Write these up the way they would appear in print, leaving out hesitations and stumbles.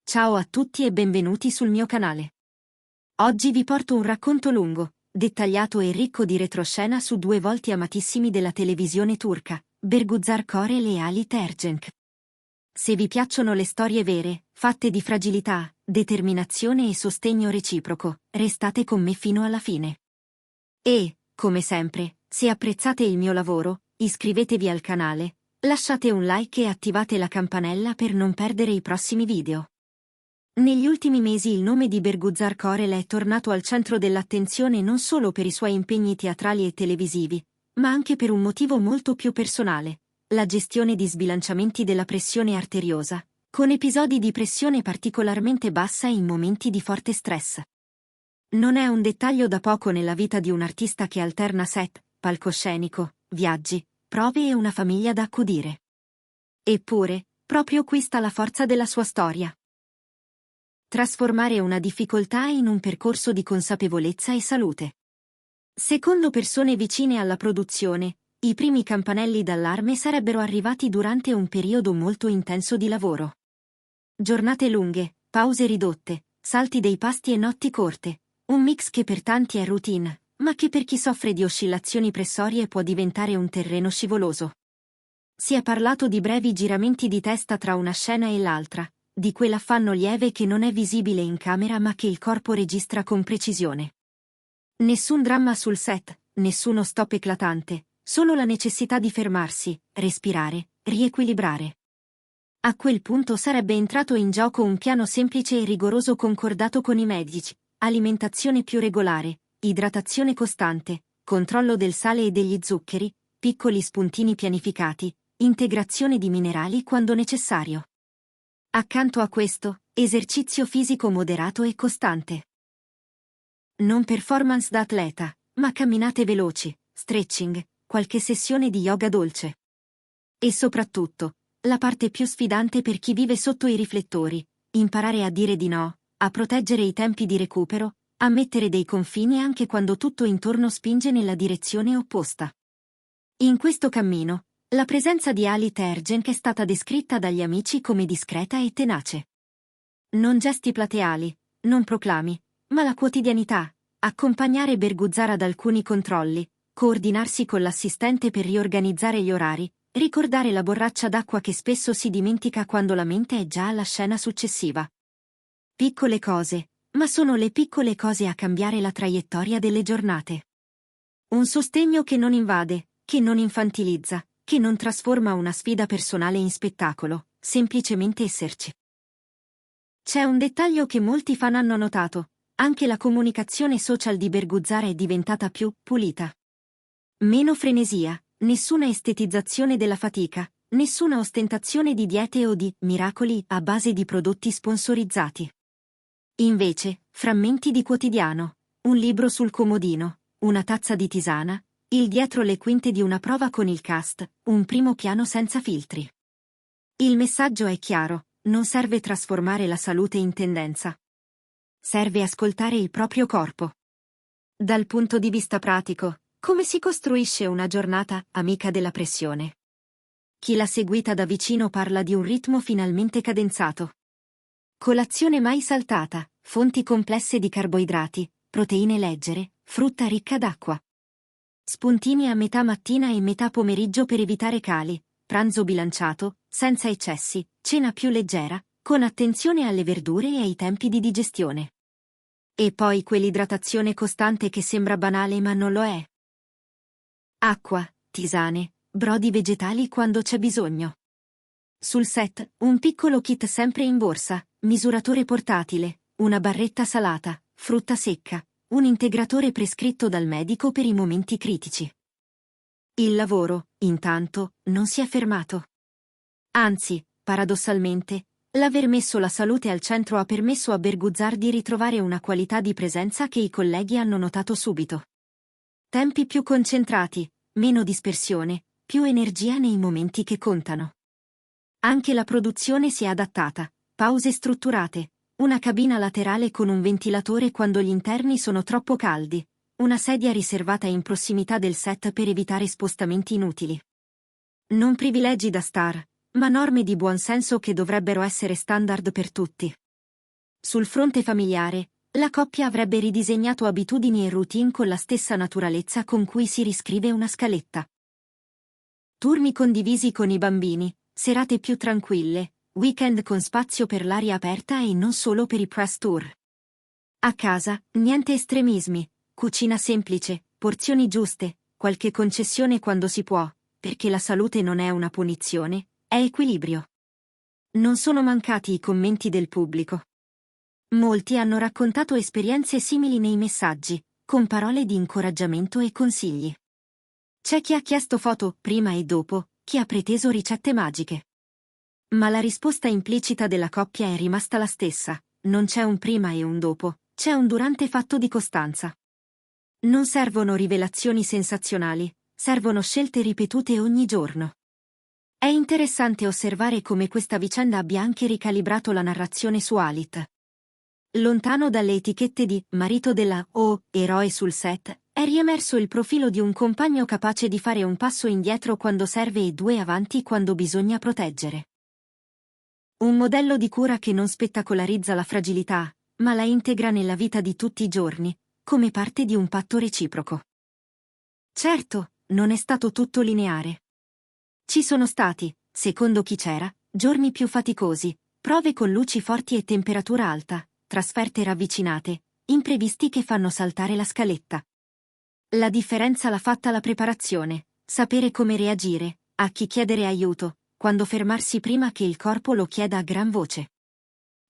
Ciao a tutti e benvenuti sul mio canale. Oggi vi porto un racconto lungo, dettagliato e ricco di retroscena su due volti amatissimi della televisione turca, Berguzar Korel e Ali Tergenk. Se vi piacciono le storie vere, fatte di fragilità, determinazione e sostegno reciproco, restate con me fino alla fine. E, come sempre, se apprezzate il mio lavoro, iscrivetevi al canale, lasciate un like e attivate la campanella per non perdere i prossimi video. Negli ultimi mesi il nome di Berguzar Korel è tornato al centro dell'attenzione non solo per i suoi impegni teatrali e televisivi, ma anche per un motivo molto più personale: la gestione di sbilanciamenti della pressione arteriosa, con episodi di pressione particolarmente bassa in momenti di forte stress. Non è un dettaglio da poco nella vita di un artista che alterna set, palcoscenico, viaggi, prove e una famiglia da accudire. Eppure, proprio qui sta la forza della sua storia. Trasformare una difficoltà in un percorso di consapevolezza e salute. Secondo persone vicine alla produzione, i primi campanelli d'allarme sarebbero arrivati durante un periodo molto intenso di lavoro. Giornate lunghe, pause ridotte, salti dei pasti e notti corte, un mix che per tanti è routine, ma che per chi soffre di oscillazioni pressorie può diventare un terreno scivoloso. Si è parlato di brevi giramenti di testa tra una scena e l'altra, di quell'affanno lieve che non è visibile in camera ma che il corpo registra con precisione. Nessun dramma sul set, nessuno stop eclatante, solo la necessità di fermarsi, respirare, riequilibrare. A quel punto sarebbe entrato in gioco un piano semplice e rigoroso concordato con i medici: alimentazione più regolare, idratazione costante, controllo del sale e degli zuccheri, piccoli spuntini pianificati, integrazione di minerali quando necessario. Accanto a questo, esercizio fisico moderato e costante. Non performance da atleta, ma camminate veloci, stretching, qualche sessione di yoga dolce. E soprattutto, la parte più sfidante per chi vive sotto i riflettori: imparare a dire di no, a proteggere i tempi di recupero, a mettere dei confini anche quando tutto intorno spinge nella direzione opposta. In questo cammino, la presenza di Ali Tergenk è stata descritta dagli amici come discreta e tenace. Non gesti plateali, non proclami, ma la quotidianità: accompagnare Berguzar ad alcuni controlli, coordinarsi con l'assistente per riorganizzare gli orari, ricordare la borraccia d'acqua che spesso si dimentica quando la mente è già alla scena successiva. Piccole cose, ma sono le piccole cose a cambiare la traiettoria delle giornate. Un sostegno che non invade, che non infantilizza, che non trasforma una sfida personale in spettacolo, semplicemente esserci. C'è un dettaglio che molti fan hanno notato: anche la comunicazione social di Berguzar è diventata più pulita. Meno frenesia, nessuna estetizzazione della fatica, nessuna ostentazione di diete o di miracoli a base di prodotti sponsorizzati. Invece, frammenti di quotidiano, un libro sul comodino, una tazza di tisana, il dietro le quinte di una prova con il cast, un primo piano senza filtri. Il messaggio è chiaro: non serve trasformare la salute in tendenza. Serve ascoltare il proprio corpo. Dal punto di vista pratico, come si costruisce una giornata amica della pressione? Chi l'ha seguita da vicino parla di un ritmo finalmente cadenzato. Colazione mai saltata, fonti complesse di carboidrati, proteine leggere, frutta ricca d'acqua. Spuntini a metà mattina e metà pomeriggio per evitare cali, pranzo bilanciato, senza eccessi, cena più leggera, con attenzione alle verdure e ai tempi di digestione. E poi quell'idratazione costante che sembra banale ma non lo è. Acqua, tisane, brodi vegetali quando c'è bisogno. Sul set, un piccolo kit sempre in borsa, misuratore portatile, una barretta salata, frutta secca, un integratore prescritto dal medico per i momenti critici. Il lavoro, intanto, non si è fermato. Anzi, paradossalmente, l'aver messo la salute al centro ha permesso a Berguzar di ritrovare una qualità di presenza che i colleghi hanno notato subito. Tempi più concentrati, meno dispersione, più energia nei momenti che contano. Anche la produzione si è adattata: pause strutturate, una cabina laterale con un ventilatore quando gli interni sono troppo caldi, una sedia riservata in prossimità del set per evitare spostamenti inutili. Non privilegi da star, ma norme di buon senso che dovrebbero essere standard per tutti. Sul fronte familiare, la coppia avrebbe ridisegnato abitudini e routine con la stessa naturalezza con cui si riscrive una scaletta. Turni condivisi con i bambini, serate più tranquille, weekend con spazio per l'aria aperta e non solo per i press tour. A casa, niente estremismi, cucina semplice, porzioni giuste, qualche concessione quando si può, perché la salute non è una punizione, è equilibrio. Non sono mancati i commenti del pubblico. Molti hanno raccontato esperienze simili nei messaggi, con parole di incoraggiamento e consigli. C'è chi ha chiesto foto prima e dopo, chi ha preteso ricette magiche. Ma la risposta implicita della coppia è rimasta la stessa: non c'è un prima e un dopo, c'è un durante fatto di costanza. Non servono rivelazioni sensazionali, servono scelte ripetute ogni giorno. È interessante osservare come questa vicenda abbia anche ricalibrato la narrazione su Alit. Lontano dalle etichette di marito della o eroe sul set, è riemerso il profilo di un compagno capace di fare un passo indietro quando serve e due avanti quando bisogna proteggere. Un modello di cura che non spettacolarizza la fragilità, ma la integra nella vita di tutti i giorni, come parte di un patto reciproco. Certo, non è stato tutto lineare. Ci sono stati, secondo chi c'era, giorni più faticosi, prove con luci forti e temperatura alta, trasferte ravvicinate, imprevisti che fanno saltare la scaletta. La differenza l'ha fatta la preparazione, sapere come reagire, a chi chiedere aiuto, quando fermarsi prima che il corpo lo chieda a gran voce.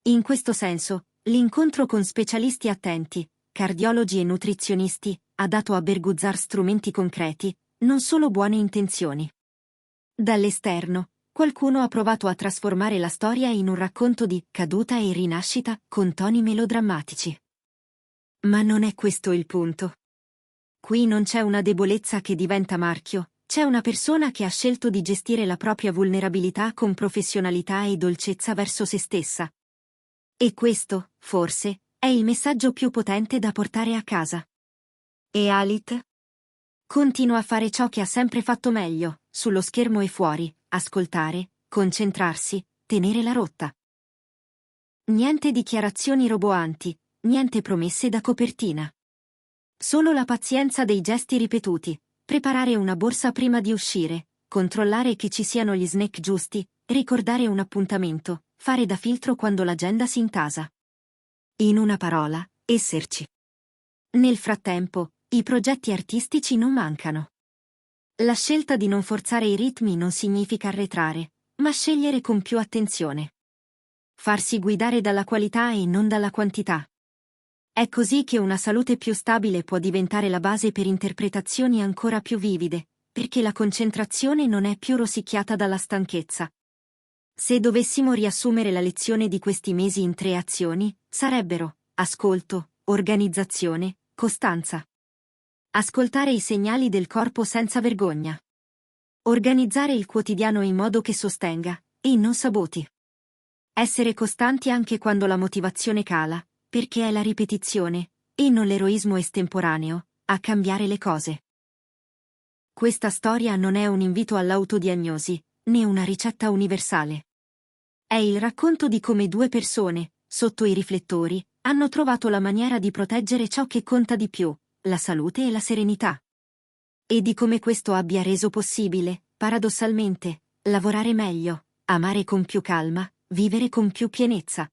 In questo senso, l'incontro con specialisti attenti, cardiologi e nutrizionisti, ha dato a Berguzzar strumenti concreti, non solo buone intenzioni. Dall'esterno, qualcuno ha provato a trasformare la storia in un racconto di caduta e rinascita con toni melodrammatici. Ma non è questo il punto. Qui non c'è una debolezza che diventa marchio, c'è una persona che ha scelto di gestire la propria vulnerabilità con professionalità e dolcezza verso se stessa. E questo, forse, è il messaggio più potente da portare a casa. E Alit? Continua a fare ciò che ha sempre fatto meglio, sullo schermo e fuori, ascoltare, concentrarsi, tenere la rotta. Niente dichiarazioni roboanti, niente promesse da copertina. Solo la pazienza dei gesti ripetuti, preparare una borsa prima di uscire, controllare che ci siano gli snack giusti, ricordare un appuntamento, fare da filtro quando l'agenda si intasa. In una parola, esserci. Nel frattempo, i progetti artistici non mancano. La scelta di non forzare i ritmi non significa arretrare, ma scegliere con più attenzione. Farsi guidare dalla qualità e non dalla quantità. È così che una salute più stabile può diventare la base per interpretazioni ancora più vivide, perché la concentrazione non è più rosicchiata dalla stanchezza. Se dovessimo riassumere la lezione di questi mesi in 3 azioni, sarebbero: ascolto, organizzazione, costanza. Ascoltare i segnali del corpo senza vergogna. Organizzare il quotidiano in modo che sostenga, e non saboti. Essere costanti anche quando la motivazione cala, perché è la ripetizione, e non l'eroismo estemporaneo, a cambiare le cose. Questa storia non è un invito all'autodiagnosi, né una ricetta universale. È il racconto di come 2 persone, sotto i riflettori, hanno trovato la maniera di proteggere ciò che conta di più, la salute e la serenità. E di come questo abbia reso possibile, paradossalmente, lavorare meglio, amare con più calma, vivere con più pienezza.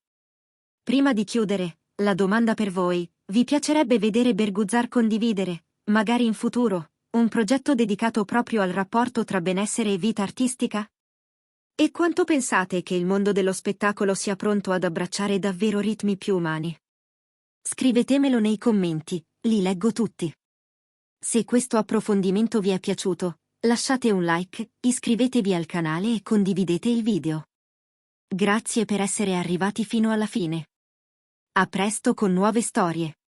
Prima di chiudere, la domanda per voi: vi piacerebbe vedere Berguzzar condividere, magari in futuro, un progetto dedicato proprio al rapporto tra benessere e vita artistica? E quanto pensate che il mondo dello spettacolo sia pronto ad abbracciare davvero ritmi più umani? Scrivetemelo nei commenti, li leggo tutti. Se questo approfondimento vi è piaciuto, lasciate un like, iscrivetevi al canale e condividete il video. Grazie per essere arrivati fino alla fine. A presto con nuove storie.